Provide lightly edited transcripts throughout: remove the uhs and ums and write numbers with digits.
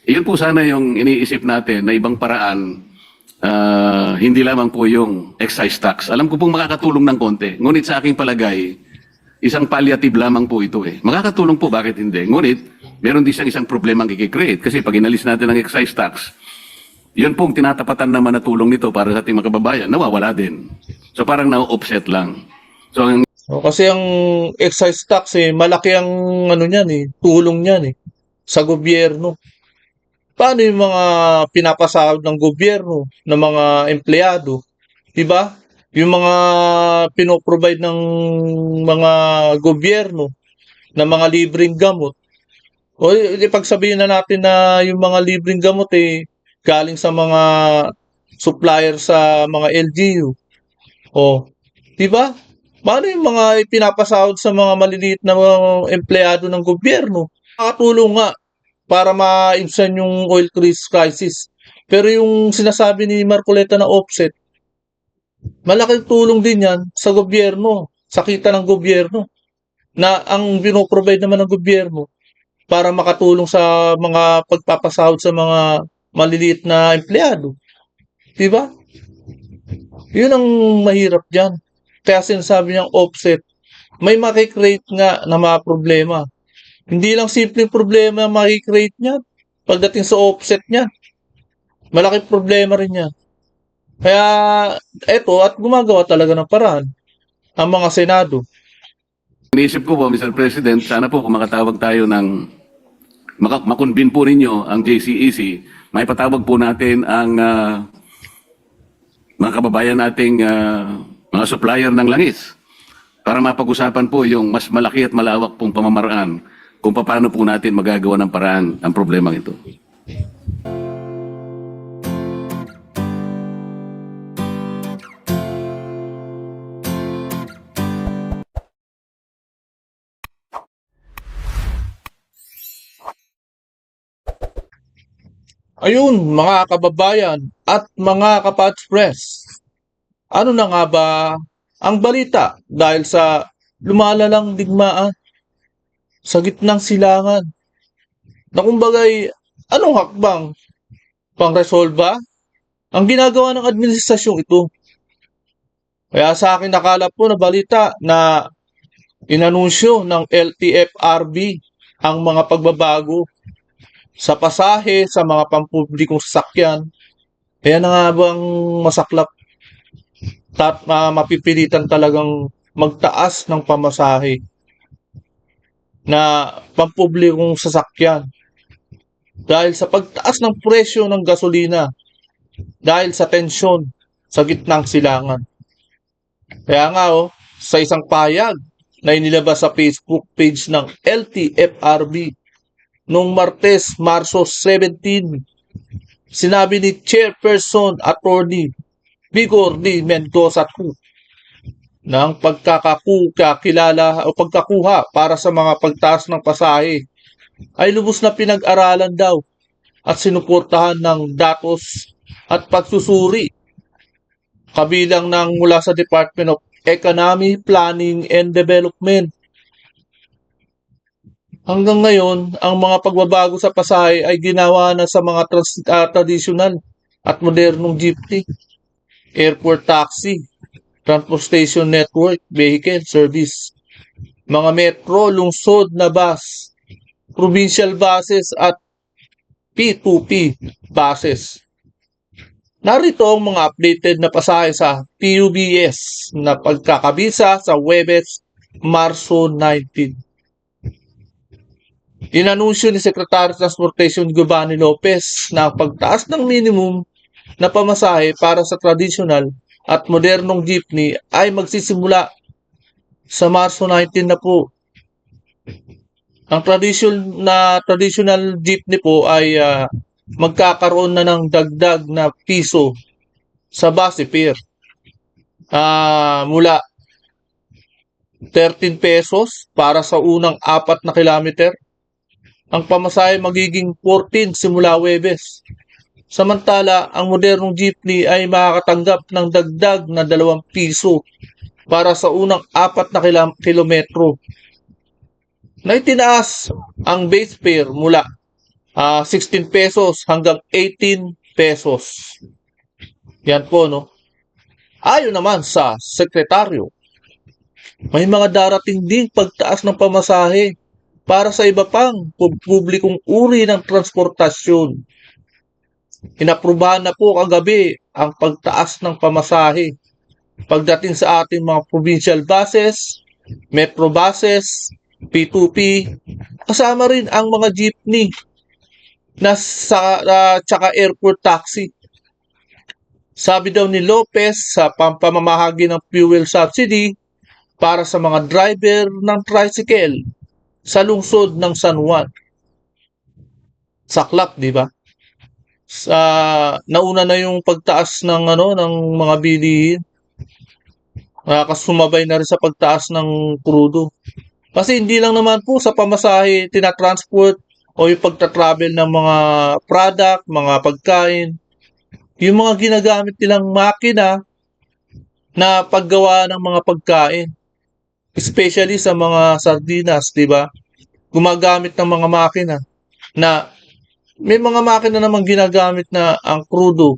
Iyon po sana yung iniisip natin na ibang paraan, hindi lamang po yung excise tax. Alam ko pong makakatulong ng konti. Ngunit sa aking palagay, isang palliative lamang po ito eh. Makakatulong po, bakit hindi? Ngunit, meron din siyang isang problema ang i-create. Kasi pag inalis natin ang excise tax, yun pong tinatapatan naman na tulong nito para sa ating mga kababayan, nawawala din. So parang na-offset lang. So ang O, kasi ang excise tax malaki ang ano niyan tulong niyan sa gobyerno. Paano yung mga pinapasahod ng gobyerno, ng mga empleyado, 'di ba? Yung mga pinoprovide ng mga gobyerno na mga libreng gamot. O ipagsabihin na natin na yung mga libreng gamot galing sa mga supplier sa mga LGU. O, 'di ba? Paano yung mga ipinapasahod sa mga maliliit na mga empleyado ng gobyerno? Nakatulong nga para maibsan yung oil crisis. Pero yung sinasabi ni Marcoleta na offset, malaking tulong din yan sa gobyerno, sa kita ng gobyerno, na ang binoprovide naman ng gobyerno para makatulong sa mga pagpapasahod sa mga maliliit na empleyado. Diba? Yun ang mahirap dyan. Kaya sinasabi niyang offset, may makikreate nga na mga problema. Hindi lang simpleng problema ang makikreate niya pagdating sa offset niya. Malaking problema rin yan. Kaya eto at gumagawa talaga ng paraan ang mga Senado. iniisip ko po, Mr. President, sana po kung makatawag tayo ng, makonvene po ninyo ang JCEC, may patawag po natin ang mga kababayan nating mga supplier ng langis para mapag-usapan po yung mas malaki at malawak pong pamamaraan kung paano po natin magagawa ng paraan ang problema ito. Ayun, mga kababayan at mga kapatspres, ano na nga ba ang balita dahil sa lumalalang digmaan sa gitnang silangan na kumbagay anong hakbang pangresolba ang ginagawa ng administrasyong ito? Kaya sa akin nakalap po na balita na inanunsyo ng LTFRB ang mga pagbabago sa pasahe sa mga pampublikong sasakyan. Kaya na nga bang masaklap mapipilitan talagang magtaas ng pamasahe na pampublikong sasakyan dahil sa pagtaas ng presyo ng gasolina dahil sa tensyon sa gitnang silangan. Kaya nga sa isang payag na inilabas sa Facebook page ng LTFRB noong Martes, Marso 17, sinabi ni Chairperson Attorney Vigor D. Mendoza II ng pagkakuha para sa mga pagtaas ng pasahe ay lubos na pinag-aralan daw at sinuportahan ng datos at pagsusuri kabilang ng mula sa Department of Economy, Planning and Development. Hanggang ngayon, ang mga pagbabago sa pasahe ay ginawa na sa mga traditional at modernong jeepney, airport taxi, transportation network, vehicle service, mga metro, lungsod na bus, provincial buses at P2P buses. Narito ang mga updated na pasahe sa PUBS na pagkakabisa sa Huwebes, Marso 19. Inanunsyo ni Secretary of Transportation Giovanni Lopez na ang pagtaas ng minimum na pamasahe para sa traditional at modernong jeepney ay magsisimula sa Marso 19 na po. Ang traditional jeepney po ay magkakaroon na ng dagdag na piso sa base fare. Mula 13 pesos para sa unang 4 na kilometer. Ang pamasahe magiging 14 simula Huwebes. Samantala, ang modernong jeepney ay makakatanggap ng dagdag na 2 piso para sa unang 4 na kilometro. Na itinaas ang base fare mula 16 pesos hanggang 18 pesos. Yan po, no? Ayon naman sa sekretaryo, may mga darating ding pagtaas ng pamasahe para sa iba pang publikong uri ng transportasyon. Inaprubahan na po kagabi ang pagtaas ng pamasahe pagdating sa ating mga provincial buses, metro buses, P2P, kasama rin ang mga jeepney na tsaka airport taxi. Sabi daw ni Lopez sa pamamahagi ng fuel subsidy para sa mga driver ng tricycle sa lungsod ng San Juan. Saklap, di ba? Sa nauna na yung pagtaas ng ng mga bilihin. Nakakasumabay na rin sa pagtaas ng krudo. Kasi hindi lang naman po sa pamasahe tinatransport o yung pagta-travel ng mga product, mga pagkain. Yung mga ginagamit nilang makina na paggawa ng mga pagkain. Especially sa mga sardinas, di ba? Gumagamit ng mga makina na may mga makina namang ginagamit na ang krudo.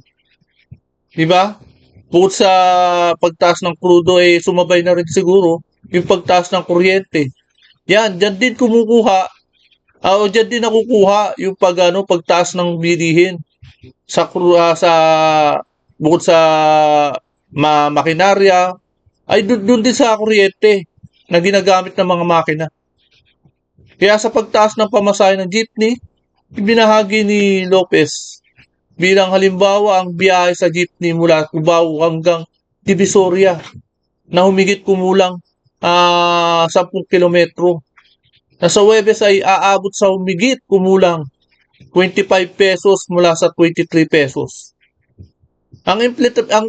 Di ba? Bukod sa pagtaas ng krudo ay sumabay na rin siguro yung pagtaas ng kuryente. Yan, dyan din kumukuha o dyan din nakukuha yung pagtaas ng bilihin sa bukod sa makinarya ay doon din sa kuryente na ginagamit ng mga makina. Kaya sa pagtaas ng pamasahe ng jeepney, ibinahagi ni Lopez bilang halimbawa ang biyahe sa jeepney mula Cubao hanggang Divisoria na humigit kumulang 10 kilometro. Na sa Huwebes ay aabot sa humigit kumulang 25 pesos mula sa 23 pesos. Ang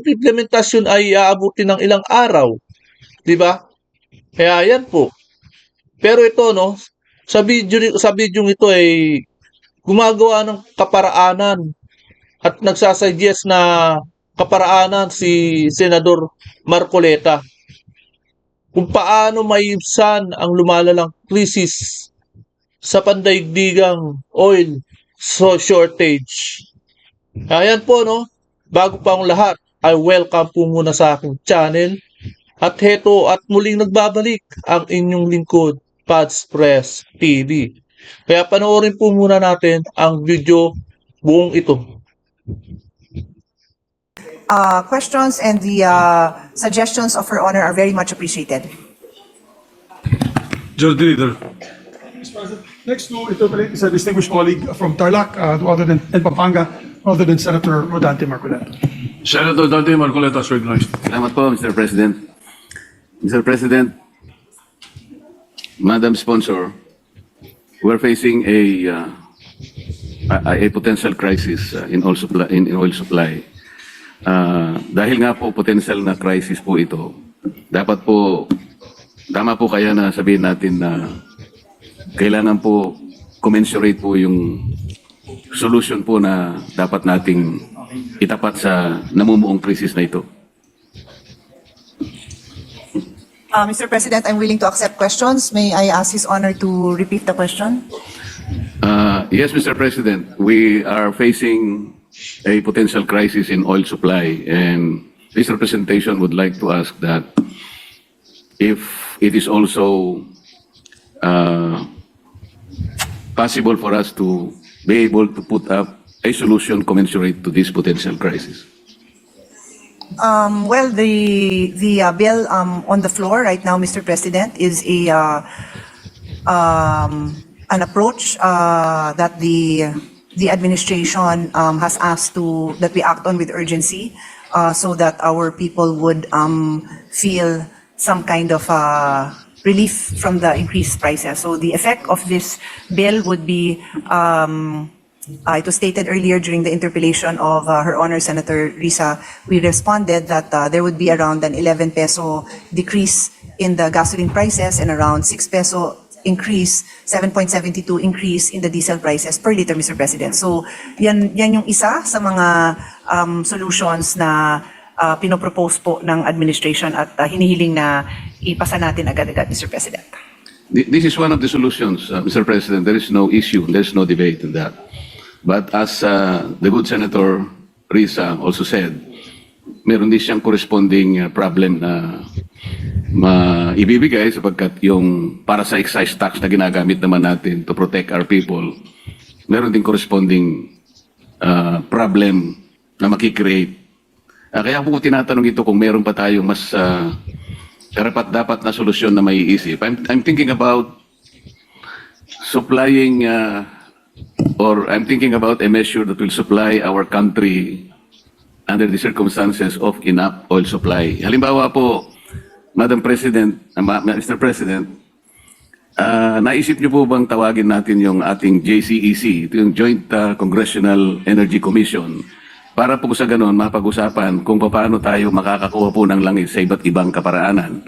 implementasyon ay aabutin ng ilang araw, di ba? Kaya yan po. Pero ito sa video ito ay gumagawa ng kaparaanan at nagsasuggest na kaparaanan si Senador Marcoleta kung paano maiibsan ang lumalalang krisis sa pandaigdigang oil shortage. Ayan po bago pa ang lahat ay welcome po muna sa aking channel at heto at muling nagbabalik ang inyong lingkod, Pads Press TV. Kaya panoorin po muna natin ang video buong ito. Questions and the suggestions of Her Honor are very much appreciated. George Leader. Mr. President, next to interpolate is a distinguished colleague from Tarlac, and Pampanga, other than Senator Rodante Marcoleta. Senator Dante Marcoleta is recognized. Salamat po, Mr. President. Mr. President, Madam Sponsor, we're facing a potential crisis in oil supply. Dahil nga po potential na crisis po ito, dapat po, tama po kaya na sabihin natin na kailangan po commensurate po yung solution po na dapat nating itapat sa namumuong krisis na ito. Mr. President, I'm willing to accept questions. May I ask His Honor to repeat the question? Yes, Mr. President, we are facing a potential crisis in oil supply, and this representation would like to ask that if it is also possible for us to be able to put up a solution commensurate to this potential crisis. Well, the bill on the floor right now, Mr. President, is an approach that the administration has asked that we act on with urgency, so that our people would feel some kind of relief from the increased prices. So the effect of this bill would be, it was stated earlier during the interpellation of Her Honor Senator Risa, we responded that there would be around an 11 peso decrease in the gasoline prices and around 6 peso increase, 7.72 increase in the diesel prices per liter, Mr. President. So yan yung isa sa mga solutions na pinopropose po ng administration at hinihiling na ipasa natin agad-agad, Mr. President. This is one of the solutions, Mr. President. There is no issue, there is no debate in that. But as the good Senator Risa also said, meron din siyang corresponding problem na maibibigay sapagkat yung para sa excise tax na ginagamit naman natin to protect our people, meron din corresponding problem na makikreate. Kaya po ko tinatanong ito kung meron pa tayong mas karapat-dapat na solusyon na maiisip. I'm thinking about supplying or I'm thinking about a measure that will supply our country under the circumstances of enough oil supply. Halimbawa po, Madam President, Mr. President, naisip niyo po bang tawagin natin yung ating JCEC, ito yung Joint Congressional Energy Commission, para po sa ganon mapag-usapan kung paano tayo makakakuha po ng langis sa iba't ibang kaparaanan.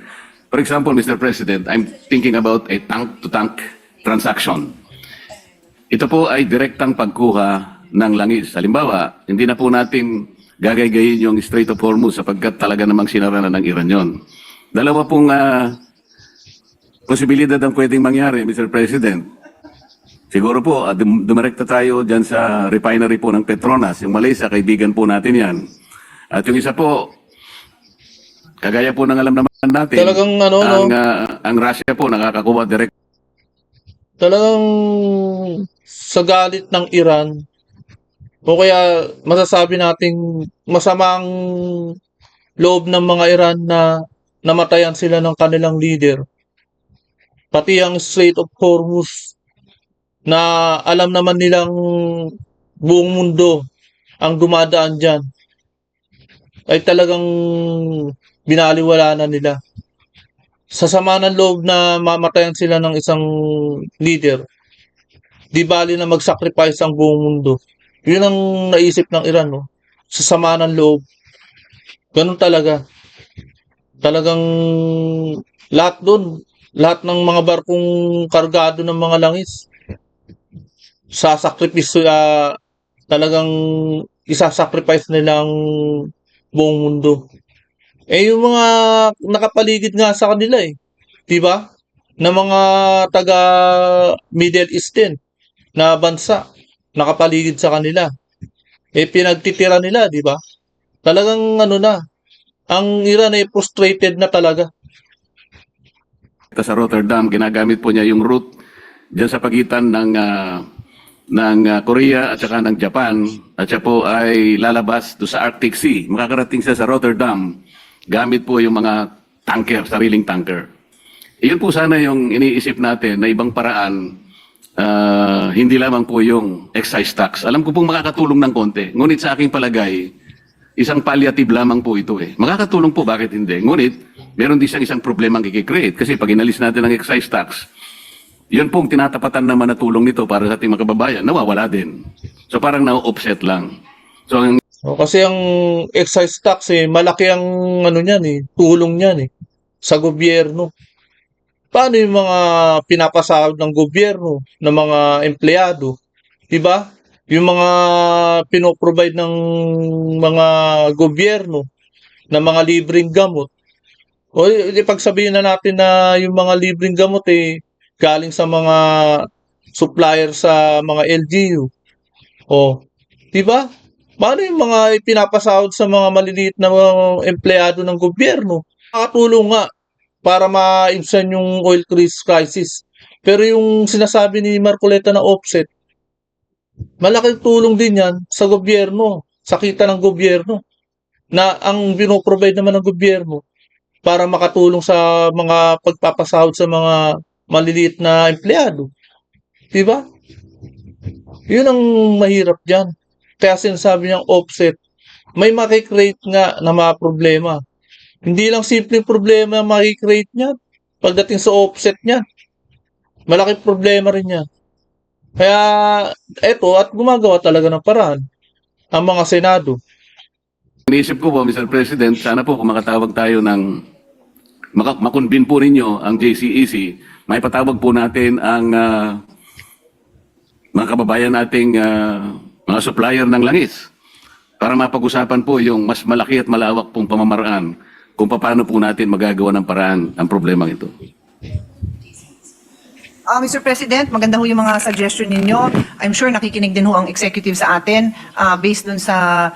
For example, Mr. President, I'm thinking about a tank-to-tank transaction. Ito po ay direktang pagkuha ng langis. Halimbawa, hindi na po natin gagaygayin yung Strait of Hormuz sapagkat talaga namang sinara na ng Iran yon. Dalawa pong posibilidad ang pwedeng mangyari, Mr. President. Siguro po, dumirekta tayo dyan sa refinery po ng Petronas. Yung Malaysia, kaibigan po natin yan. At yung isa po, kagaya po ng alam naman natin, Talagang ang Russia po nakakakuha direct. Talagang sa galit ng Iran, o kaya masasabi nating masamang loob ng mga Iran na namatayan sila ng kanilang leader. Pati ang Strait of Hormuz na alam naman nilang buong mundo ang dumadaan dyan, ay talagang binaliwala na nila. Sa sama ng loob na mamatayan sila ng isang leader, di bali na mag-sacrifice ang buong mundo. Yun ang naisip ng Iran, no? Sa sama ng loob. Ganun talaga. Talagang lahat doon, lahat ng mga barkong kargado ng mga langis, sasakripisyo, talagang isasacrifice nila ang buong mundo. Yung mga nakapaligid nga sa kanila di ba? Na mga taga Middle East din na bansa nakapaligid sa kanila. Pinagtitira nila, di ba? Talagang ang Iran ay frustrated na talaga. Sa Rotterdam, ginagamit po niya yung route dyan sa pagitan ng Korea at saka ng Japan, at siya po ay lalabas do sa Arctic Sea. Makakarating siya sa Rotterdam gamit po yung mga tanker, sariling tanker. Iyon po sana yung iniisip natin na ibang paraan, hindi lamang po yung excise tax. Alam ko pong makakatulong ng konti, ngunit sa aking palagay, isang palliative lamang po ito Makakatulong po, bakit hindi? Ngunit, meron din siyang isang problemang i-create kasi pag inalis natin ang excise tax, yun pong tinatapatan naman na tulong nito para sa ating mga kababayan, nawawala din. So parang na-offset lang. So ang Kasi ang excise tax malaki ang tulong niyan sa gobyerno. Paano yung mga pinapasahod ng gobyerno, ng mga empleyado? 'Di ba? Yung mga pinoprovide ng mga gobyerno na mga libreng gamot. O ipagsabihin na natin na yung mga libreng gamot galing sa mga supplier sa mga LGU. O, 'di ba? Paano yung mga ipinapasahod sa mga maliliit na mga empleyado ng gobyerno? Nakatulong nga para ma-ibsan yung oil crisis. Pero yung sinasabi ni Marcoleta na offset, malaking tulong din yan sa gobyerno, sa kita ng gobyerno, na ang binoprovide naman ng gobyerno para makatulong sa mga pagpapasahod sa mga maliliit na empleyado. Diba? Yun ang mahirap dyan. Kaya sinasabi niyang offset, may makikreate nga na mga problema. Hindi lang simpleng problema ang makikreate niya. Pagdating sa offset niya, malaking problema rin yan. Kaya eto, at gumagawa talaga ng paraan ang mga Senado. iniisip ko po, Mr. President, sana po kung makatawag tayo ng makonvene po ninyo ang JCEC, may patawag po natin ang mga kababayan nating mga supplier ng langis para mapag-usapan po yung mas malaki at malawak pong pamamaraan kung paano po natin magagawa ng paraan ang problema ito. Mr. President, maganda ho yung mga suggestion ninyo. I'm sure nakikinig din ho ang executive sa atin based dun sa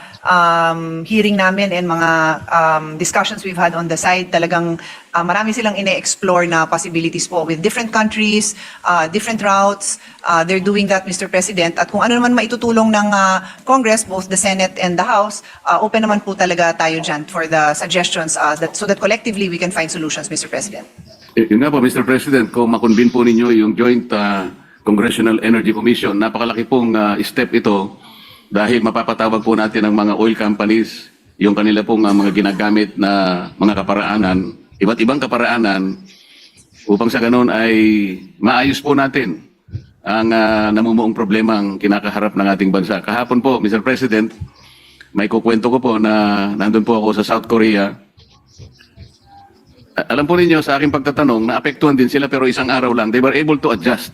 hearing namin and mga discussions we've had on the side. Talagang marami silang ine-explore na possibilities po with different countries, different routes. They're doing that, Mr. President. At kung ano naman maitutulong ng Congress, both the Senate and the House, open naman po talaga tayo dyan for the suggestions so that collectively we can find solutions, Mr. President. Yun nga po, Mr. President, kung makonvene po ninyo yung Joint Congressional Energy Commission, napakalaki pong step ito dahil mapapatawag po natin ang mga oil companies, yung kanila pong mga ginagamit na mga kaparaanan, iba't ibang kaparaanan, upang sa ganun ay maayos po natin ang namumuong problemang kinakaharap ng ating bansa. Kahapon po, Mr. President, may kukwento ko po na nandun po ako sa South Korea. Alam po ninyo, sa aking pagtatanong, naapektuhan din sila pero isang araw lang. They were able to adjust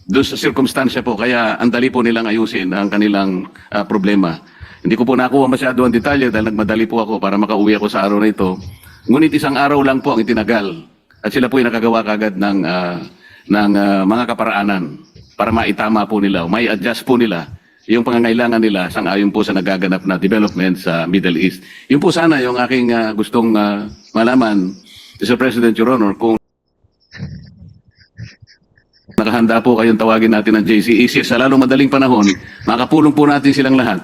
doon sa circumstansya po. Kaya ang dali po nilang ayusin ang kanilang problema. Hindi ko po nakuha masyado ang detalye dahil nagmadali po ako para makauwi ako sa araw na ito. Ngunit isang araw lang po ang itinagal. At sila po ay nakagawa kagad ng mga kaparaanan para maitama po nila, may adjust po nila yung pangangailangan nila sang-ayon po sa nagaganap na development sa Middle East. Yun po sana yung aking gustong malaman, Mr. President, Your Honor, kung nakahanda po kayong tawagin natin ng JCEC sa lalong madaling panahon, makapulong po natin silang lahat.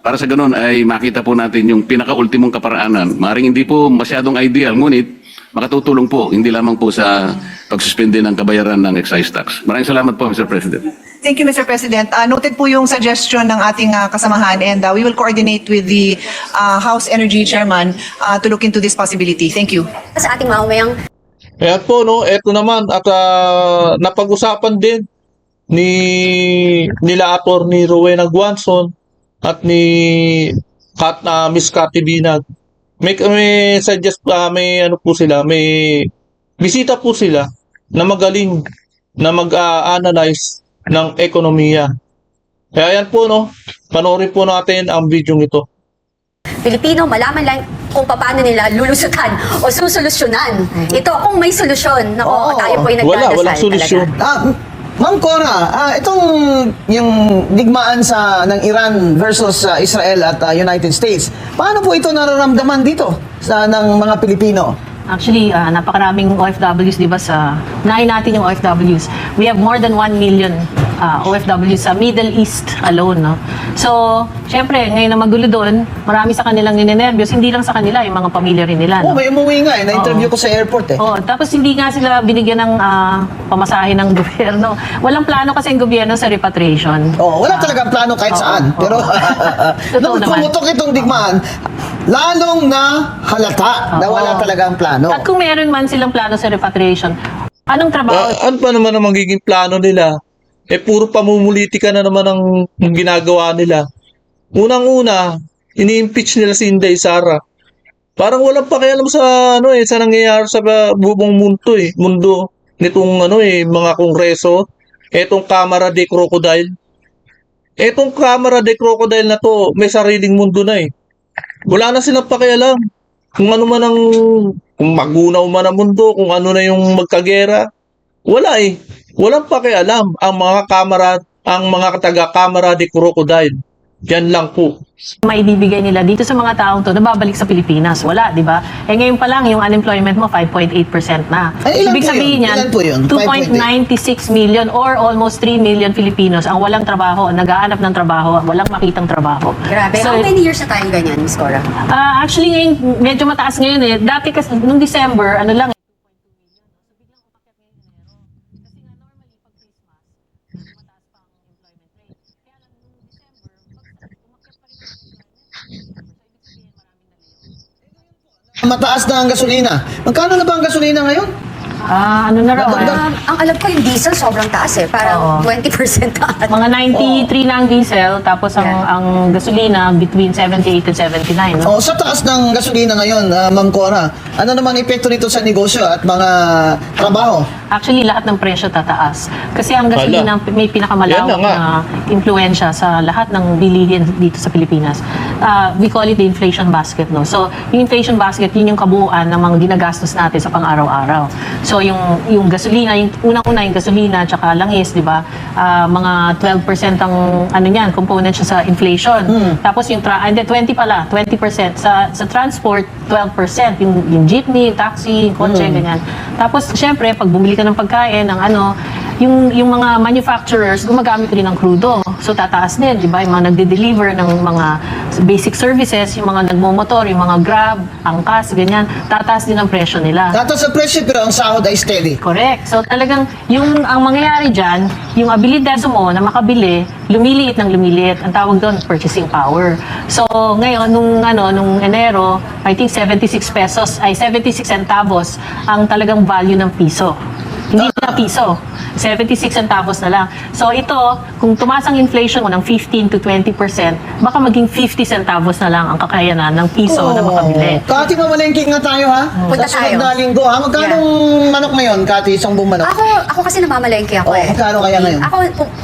Para sa ganun ay makita po natin yung pinaka-ultimong kaparaanan. Maring hindi po masyadong ideal, ngunit makatutulong po, hindi lamang po sa pagsuspende ng kabayaran ng excise tax. Maraming salamat po, Mr. President. Thank you, Mr. President. Noted po yung suggestion ng ating kasamahan and we will coordinate with the House Energy Chairman to look into this possibility. Thank you. Sa ating mamamayang Kaya po, no, eto naman, at napag-usapan din nila Attorney Rowena Guanzon at ni Miss Cathy Binag. May suggest, may ano po sila, may bisita po sila na magaling na mag-analyze ng ekonomiya. Kaya yan po, no, panoorin po natin ang video ito. Pilipino, malaman lang kung paano nila lulusutan o susolusyonan. Ito, kung may solusyon. Nako, Oo. tayo po ay nagdadasal Walang solusyon. Ma'am Cora, itong yung digmaan ng Iran versus Israel at United States, paano po ito nararamdaman dito ng mga Pilipino? Actually, napakaraming OFWs, di ba, unahin natin yung OFWs. We have more than 1 million OFWs sa Middle East alone, no? So, syempre, ngayon na magulo doon, marami sa kanilang ninenervyos, hindi lang sa kanila, yung mga pamilya rin nila, Oh, no? may umuwi nga na-interview ko sa airport Oh, tapos hindi nga sila binigyan ng pamasahe ng gobyerno. Walang plano kasi ang gobyerno sa repatriation. Oh, wala talagang plano kahit saan. Pero nung naman. pumutok itong digmaan, lalong na halata na wala talagang plano. At kung meron man silang plano sa repatriation, anong trabaho? Ano pa naman ang magiging plano nila? Puro pamumulitika na naman ang ginagawa nila. Unang-una, ini-impeach nila si Inday Sara. Parang walang pakialam sa sa nangyayari sa buong mundo nitong mga kongreso. Etong Camara de Crocodile. Etong Camara de Crocodile na to, may sariling mundo na eh. Wala na silang pakialam. Kung ano man kung magunaw man ang mundo, kung ano na yung magkagera. Wala eh. Walang pakialam ang mga taga-Camara de Crocodile. Yan lang po. Maibibigay nila dito sa mga taong to na babalik sa Pilipinas? Wala, di ba? Ngayon pa lang, yung unemployment mo, 5.8% na. Ay, ilan Ibig po sabihin yun? yan, Ilan po yun? 2.96 million or almost 3 million Filipinos ang walang trabaho, nag-aanap ng trabaho, walang makitang trabaho. Grabe. So, How many years na tayo ganyan, Miss Cora? actually, ngayon, medyo mataas ngayon eh. Dati kasi, nung December, ano lang, Mataas na ang gasolina. Magkano na ba ang gasolina ngayon? ano na raw, Ang alam ko yung diesel sobrang taas eh. Parang 20% taas. mga 93 na ang diesel, tapos ang gasolina between 78 and 79. No? Oh, sa taas ng gasolina ngayon, Ma'am Cora, ano naman epekto nito sa negosyo at mga trabaho? Actually, lahat ng presyo tataas. Kasi ang gasolina may pinakamalawak Yan na nga. na impluensya sa lahat ng bilihin dito sa Pilipinas. we call it the inflation basket, no? So, yung inflation basket, yun yung kabuuan ng mga ginagastos natin sa pang-araw-araw. So, yung gasolina, yung unang-una yung gasolina, tsaka langis, di ba? Mga 12% ang, ano yan, component siya sa inflation. Tapos yung, hindi, 20 pala, 20%. Sa transport, 12%. Yung jeepney, yung taxi, yung kotse, ganyan. Tapos, syempre, pag bumili ka ng pagkain, ng ano, yung mga manufacturers, gumagamit rin ng krudo. So, tataas din, di ba? Yung mga nagde-deliver ng mga basic services, yung mga nagmomotor, yung mga Grab, angkas, ganyan, tataas din ang presyo nila. Tataas sa presyo pero ang sahod ay steady. Correct. So, talagang, ang mangyayari dyan, yung abilidad mo na makabili, lumiliit ng lumiliit. Ang tawag doon, purchasing power. So, ngayon, nung Enero, I think 76 centavos ang talagang value ng piso. Hindi na piso. 76 centavos na lang. So ito, kung tumaas ang inflation mo ng 15 to 20%, baka maging 50 centavos na lang ang kakayanan ng piso na makabili. Kati, mamalengke nga tayo ha. Punta Sa sunod tayo. na linggo ha. Magkano manok ngayon, Kati? Isang buong manok? Ako kasi namamalengke ako eh. Magkano kaya ngayon? Ako,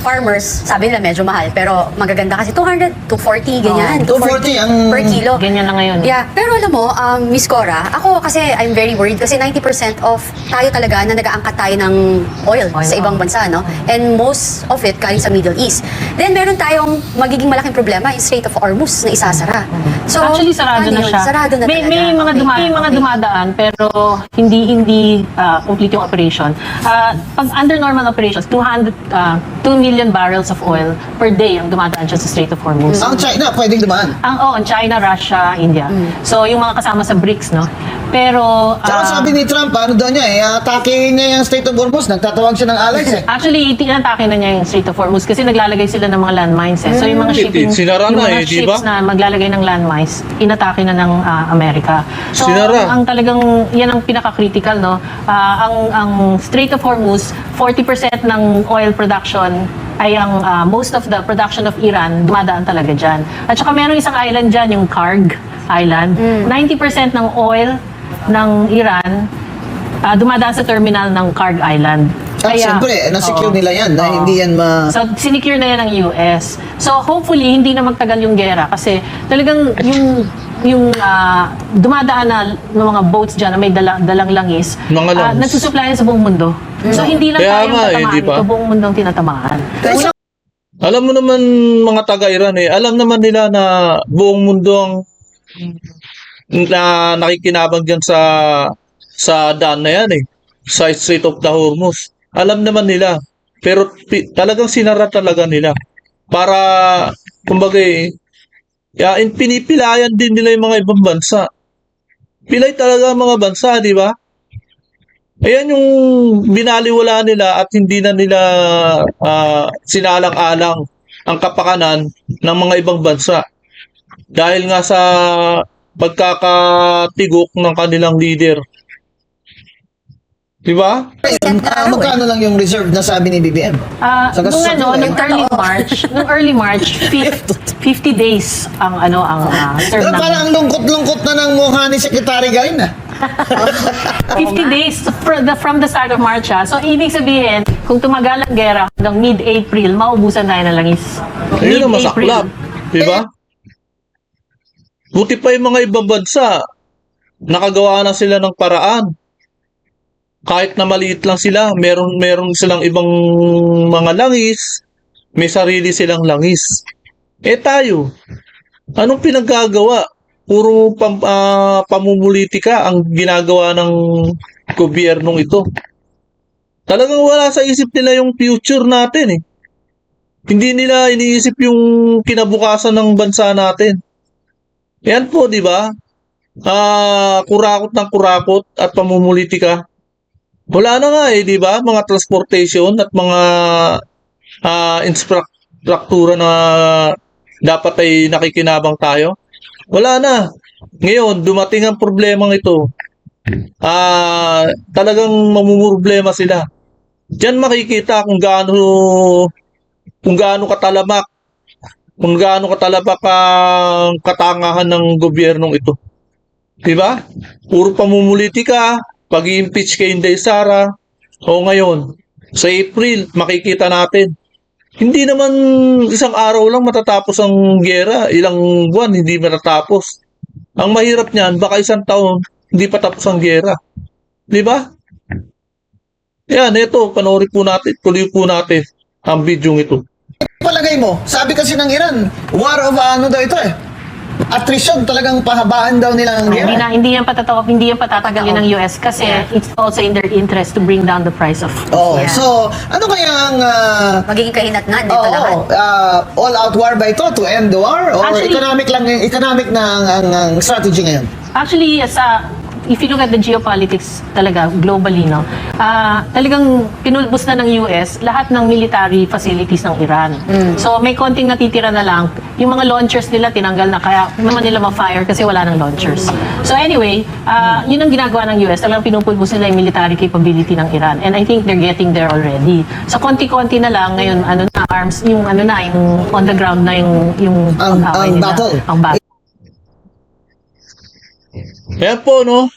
farmers, sabi nila medyo mahal, pero magaganda kasi 200, 240, ganyan. 240 ang... per kilo. Ganyan na ngayon. Yeah, pero alam mo, Miss Cora, ako kasi I'm very worried kasi 90% of tayo talaga na nag-aangkat tayo ng oil sa ibang bansa, no? And most of it galing sa Middle East. Then meron tayong magiging malaking problema, yung Strait of Hormuz na isasara. So, Actually, sarado paano na yun? siya. Sarado na may, talaga. may mga dumadaan, pero hindi complete yung operation. Pag under normal operations, 2 million barrels of oil per day ang dumadaan siya sa Strait of Hormuz. Ang China, pwedeng dumaan. Ang China, Russia, India. So, yung mga kasama sa BRICS, no? Pero, Tsaka sabi ni Trump, ano daw niya, atake niya yung State of Hormuz, nagtatawag siya ng allies eh. actually, tinatake na niya yung Strait of Hormuz kasi naglalagay sila ng mga landmines. So, yung mga shipping, Sinara yung na mga eh, di ships ba? na maglalagay ng landmines, inatake na ng Amerika. So, Sinara. ang talagang, yan ang pinaka-critical, no? Ang Strait of Hormuz, 40% ng oil production ay ang most of the production of Iran dumadaan talaga dyan. At saka meron isang island dyan, yung Karg Island. 90% ng oil ng Iran dumadaan sa terminal ng Karg Island. At siyempre, nasecure nila yan, na hindi yan So, sinicure na yan ng US. So, hopefully, hindi na magtagal yung gera kasi talagang yung dumadaan na ng mga boats dyan na may dalang langis, Mga langis. nagsusuplayan sa buong mundo. So, hindi lang Kaya tayo nga, tatamaan di ba? ito, buong mundo ang tinatamaan. Alam mo naman mga taga-Iran alam naman nila na buong mundo ang na nakikinabang diyan sa daan na yan sa Strait of the Hormuz. Alam naman nila. Pero talagang sinara talaga nila. Para, kumbaga pinipilayan din nila yung mga ibang bansa. Pilay talaga ang mga bansa, di ba? Ayan yung binaliwala nila at hindi na nila sinalang-alang ang kapakanan ng mga ibang bansa. Dahil nga sa pagkakatigok ng kanilang leader. Di ba? magkano lang yung reserve na sabi ni BBM? Sa Nung gastusan nila, nung early March, 50 days ang term Pero ng parang ang lungkot-lungkot na ng mukha ni Secretary Garin ah. 50 days from the start of March. So, ibig sabihin, kung tumagal ang gera hanggang mid-April, maubusan tayo ng langis. Ayun ang masaklap. Di ba? Buti pa yung mga ibang bansa, nakagawa na sila ng paraan. Kahit na maliit lang sila, meron silang ibang mga langis, may sarili silang langis. Tayo, anong pinaggagawa? Puro pamumulitika ang ginagawa ng gobyernong ito. Talagang wala sa isip nila yung future natin Hindi nila iniisip yung kinabukasan ng bansa natin. Yan po, di ba? Kurakot ng kurakot at pamumulitika. Wala na nga di ba? Mga transportation at mga infrastruktura na dapat ay nakikinabang tayo. Wala na. Ngayon, dumating ang problemang ito. Talagang mamumroblema sila. Diyan makikita kung gaano katalamak ang katangahan ng gobyernong ito. 'Di ba? Puro pamumulitika, pag-i-impeach kay Inday Sara. O ngayon, sa April makikita natin Hindi naman isang araw lang matatapos ang giyera, ilang buwan hindi matatapos. Ang mahirap niyan, baka isang taon hindi pa tapos ang giyera. Di ba? Yan, ito, panoorin po natin, tuloy po natin ang video ito. Palagay mo, sabi kasi ng Iran, war of ano daw ito eh. Attrition, talagang pahabaan daw nila ang Hindi gera. hindi yan patatagalin ng US kasi it's also in their interest to bring down the price of Oh, Yeah. so ano kaya ang Magiging kahinatnan dito lahat. all-out war ba ito to end the war? Or Actually- economic na ang strategy ngayon? Actually, if you look at the geopolitics talaga globally, no, talagang pinulbos na ng US lahat ng military facilities ng Iran. So may konting natitira na lang. Yung mga launchers nila tinanggal na, kaya naman nila ma-fire kasi wala ng launchers. So anyway, yun ang ginagawa ng US. Talagang pinupulbos nila yung military capability ng Iran. And I think they're getting there already. So konti-konti na lang ngayon, arms, yung on the ground na yung Ang pag-away nila. battle. Ang battle. Ayan po, no?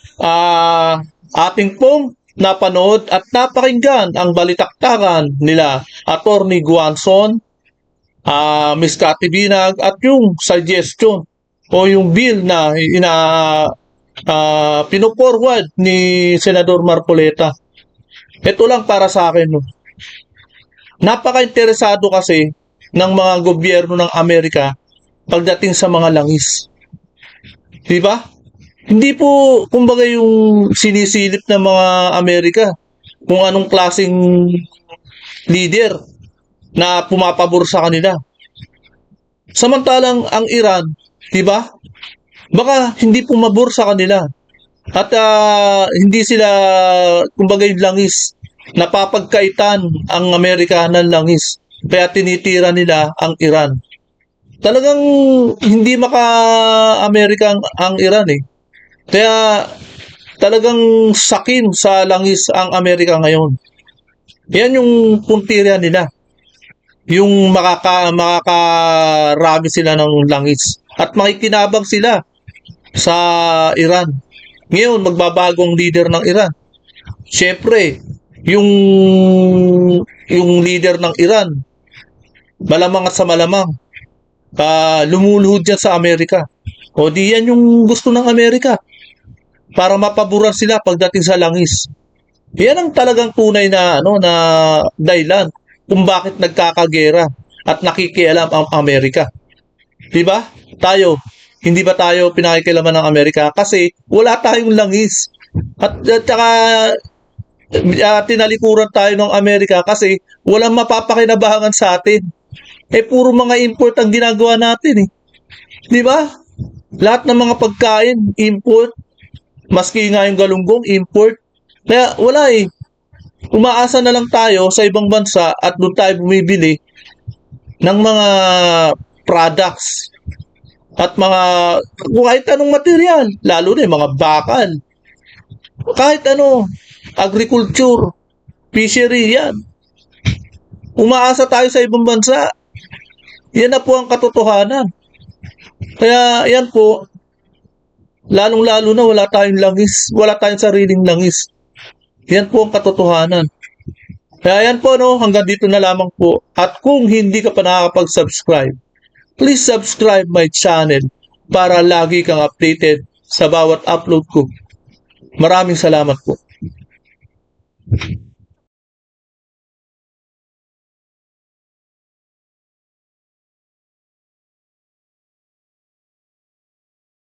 Ating pong napanood at napakinggan ang balitaktakan nila Attorney Guanzon, Ms. Cathy Binag, at yung suggestion o yung bill na pino-forward ni Senador Marcoleta. Ito lang para sa akin, no? Napaka-interesado kasi ng mga gobyerno ng Amerika pagdating sa mga langis. Di ba? Hindi po, kumbaga yung sinisilip ng mga Amerika kung anong klaseng leader na pumapabor sa kanila. Samantalang ang Iran, di ba? Baka hindi pumabor sa kanila. At hindi sila, kumbaga yung langis, napapagkaitan ang Amerika ng langis. Kaya tinitira nila ang Iran. Talagang hindi maka-Amerika ang Iran eh. Kaya talagang sakin sa langis ang Amerika ngayon. Yan yung puntirya nila. Yung makakarami sila ng langis. At makikinabang sila sa Iran. Ngayon, magbabagong leader ng Iran. Siyempre, yung leader ng Iran, malamang at sa malamang, lumuluhod dyan sa Amerika. O di yan yung gusto ng Amerika. Para mapaboran sila pagdating sa langis. Yan ang talagang tunay na na dahilan kung bakit nagkakagera at nakikialam ang Amerika. 'Di ba? Hindi ba tayo pinakikialaman ng Amerika kasi wala tayong langis. At saka tinalikuran tayo ng Amerika kasi walang mapapakinabangan sa atin. Puro mga import ang ginagawa natin eh. 'Di ba? Lahat ng mga pagkain import. Maski nga yung galunggong, import. Kaya wala eh. Umaasa na lang tayo sa ibang bansa at doon tayo bumibili ng mga products at mga kahit anong material, lalo na yung mga bakal. Kahit ano, agriculture, fishery, yan. Umaasa tayo sa ibang bansa. Yan na po ang katotohanan. Kaya yan po, lalong-lalo na wala tayong langis, wala tayong sariling langis. Yan po ang katotohanan. Kaya yan po, hanggang dito na lamang po. At kung hindi ka pa nakakapag-subscribe, please subscribe my channel para lagi kang updated sa bawat upload ko. Maraming salamat po.